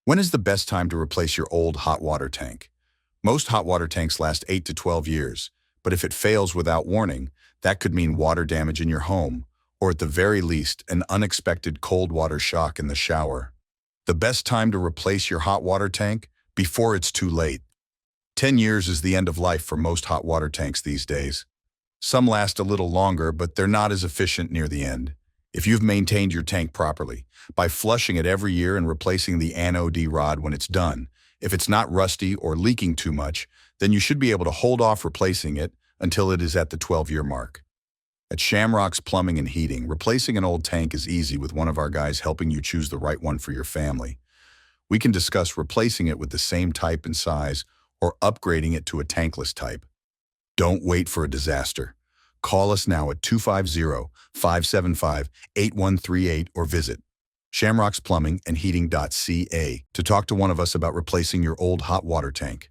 When is the best time to replace your old hot water tank? Most hot water tanks last 8 to 12 years, but if it fails without warning, that could mean water damage in your home, or at the very least, an unexpected cold water shock in the shower. The best time to replace your hot water tank? Before it's too late. 10 years is the end of life for most hot water tanks these days. Some last a little longer, but they're not as efficient near the end. If you've maintained your tank properly, by flushing it every year and replacing the anode rod when it's done, if it's not rusty or leaking too much, then you should be able to hold off replacing it until it is at the 12-year mark. At Shamrocks Plumbing and Heating, replacing an old tank is easy with one of our guys helping you choose the right one for your family. We can discuss replacing it with the same type and size or upgrading it to a tankless type. Don't wait for a disaster. Call us now at 250-575-8138 or visit shamrocksplumbingandheating.ca to talk to one of us about replacing your old hot water tank.